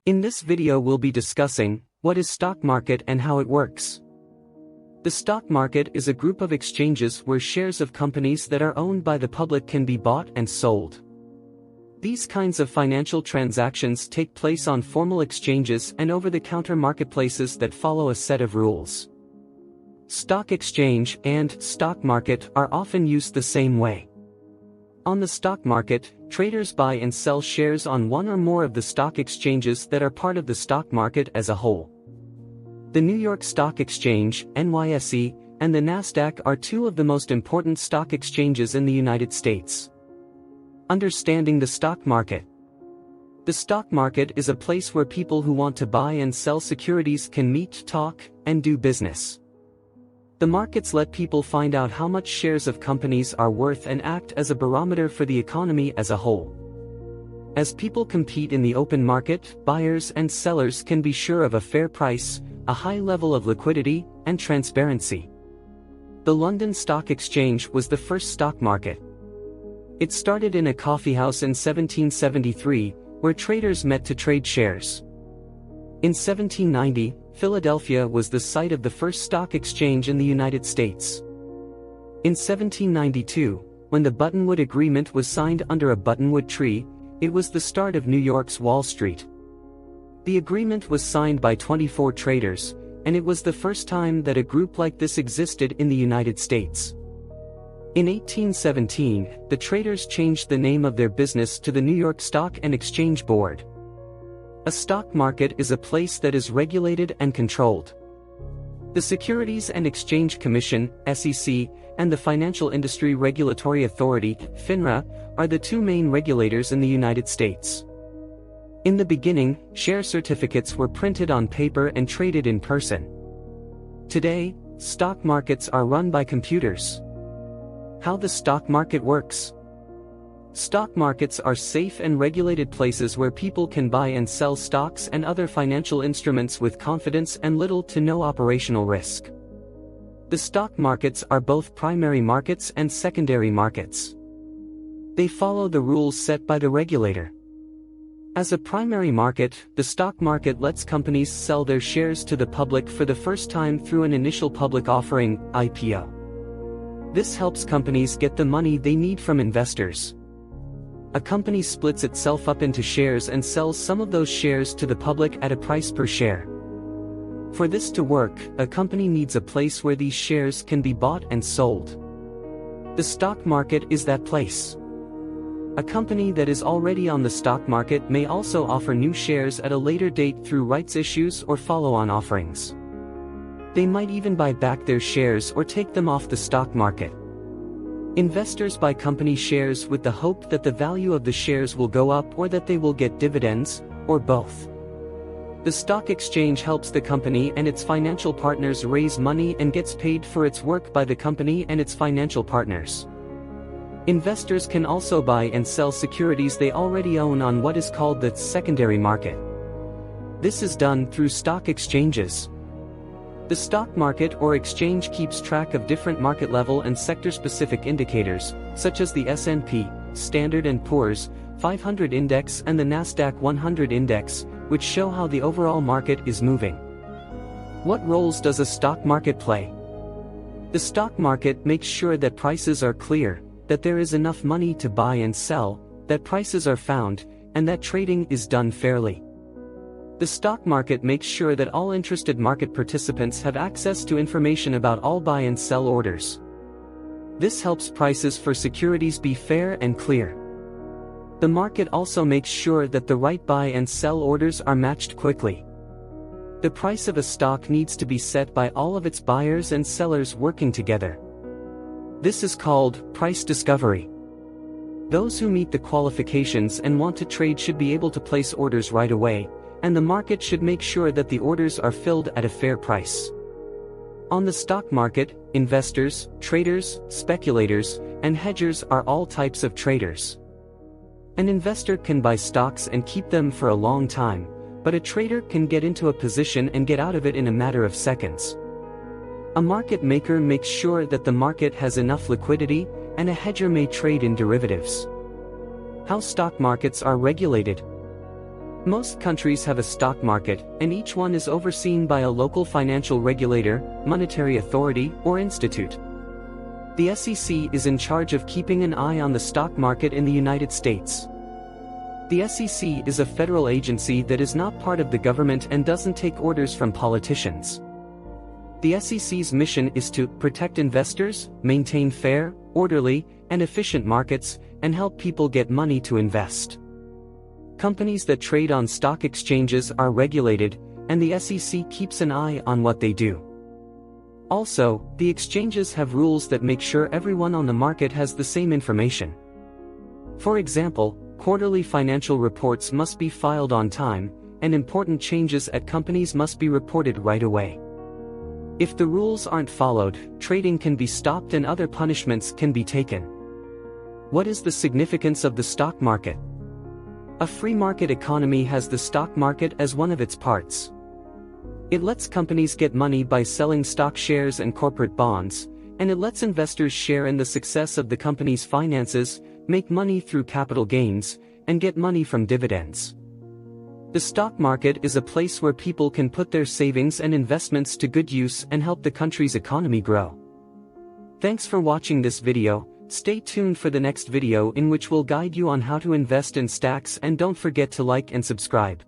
In this video we'll be discussing what is stock market and how it works. The stock market is a group of exchanges where shares of companies that are owned by the public can be bought and sold. These kinds of financial transactions take place on formal exchanges and over-the-counter marketplaces that follow a set of rules. Stock exchange and stock market are often used the same way. On the stock market, traders buy and sell shares on one or more of the stock exchanges that are part of the stock market as a whole. The New York Stock Exchange, NYSE, and the Nasdaq are two of the most important stock exchanges in the United States. Understanding the stock market. The stock market is a place where people who want to buy and sell securities can meet, talk, and do business. The markets let people find out how much shares of companies are worth and act as a barometer for the economy as a whole. As people compete in the open market, buyers and sellers can be sure of a fair price, a high level of liquidity, and transparency. The London Stock Exchange was the first stock market. It started in a coffeehouse in 1773, where traders met to trade shares. In 1790, Philadelphia was the site of the first stock exchange in the United States. In 1792, when the Buttonwood Agreement was signed under a buttonwood tree, it was the start of New York's Wall Street. The agreement was signed by 24 traders, and it was the first time that a group like this existed in the United States. In 1817, the traders changed the name of their business to the New York Stock and Exchange Board. A stock market is a place that is regulated and controlled. The Securities and Exchange Commission, SEC, and the Financial Industry Regulatory Authority, FINRA, are the two main regulators in the United States. In the beginning, share certificates were printed on paper and traded in person. Today, stock markets are run by computers. How the stock market works. Stock markets are safe and regulated places where people can buy and sell stocks and other financial instruments with confidence and little to no operational risk. The stock markets are both primary markets and secondary markets. They follow the rules set by the regulator. As a primary market, the stock market lets companies sell their shares to the public for the first time through an initial public offering, IPO. This helps companies get the money they need from investors. A company splits itself up into shares and sells some of those shares to the public at a price per share. For this to work, a company needs a place where these shares can be bought and sold. The stock market is that place. A company that is already on the stock market may also offer new shares at a later date through rights issues or follow-on offerings. They might even buy back their shares or take them off the stock market. Investors buy company shares with the hope that the value of the shares will go up or that they will get dividends, or both. The stock exchange helps the company and its financial partners raise money and gets paid for its work by the company and its financial partners. Investors can also buy and sell securities they already own on what is called the secondary market. This is done through stock exchanges. The stock market or exchange keeps track of different market level and sector-specific indicators, such as the S&P, Standard & Poor's 500 Index and the Nasdaq 100 Index, which show how the overall market is moving. What roles does a stock market play? The stock market makes sure that prices are clear, that there is enough money to buy and sell, that prices are found, and that trading is done fairly. The stock market makes sure that all interested market participants have access to information about all buy and sell orders. This helps prices for securities be fair and clear. The market also makes sure that the right buy and sell orders are matched quickly. The price of a stock needs to be set by all of its buyers and sellers working together. This is called price discovery. Those who meet the qualifications and want to trade should be able to place orders right away, and the market should make sure that the orders are filled at a fair price. On the stock market, investors, traders, speculators, and hedgers are all types of traders. An investor can buy stocks and keep them for a long time, but a trader can get into a position and get out of it in a matter of seconds. A market maker makes sure that the market has enough liquidity, and a hedger may trade in derivatives. How stock markets are regulated. Most countries have a stock market, and each one is overseen by a local financial regulator, monetary authority, or institute. The SEC is in charge of keeping an eye on the stock market in the United States. The SEC is a federal agency that is not part of the government and doesn't take orders from politicians. The SEC's mission is to protect investors, maintain fair, orderly, and efficient markets, and help people get money to invest. Companies that trade on stock exchanges are regulated, and the SEC keeps an eye on what they do. Also, the exchanges have rules that make sure everyone on the market has the same information. For example, quarterly financial reports must be filed on time, and important changes at companies must be reported right away. If the rules aren't followed, trading can be stopped and other punishments can be taken. What is the significance of the stock market? A free market economy has the stock market as one of its parts. It lets companies get money by selling stock shares and corporate bonds, and it lets investors share in the success of the company's finances, make money through capital gains, and get money from dividends. The stock market is a place where people can put their savings and investments to good use and help the country's economy grow. Thanks for watching this video. Stay tuned for the next video in which we'll guide you on how to invest in stocks, and don't forget to like and subscribe.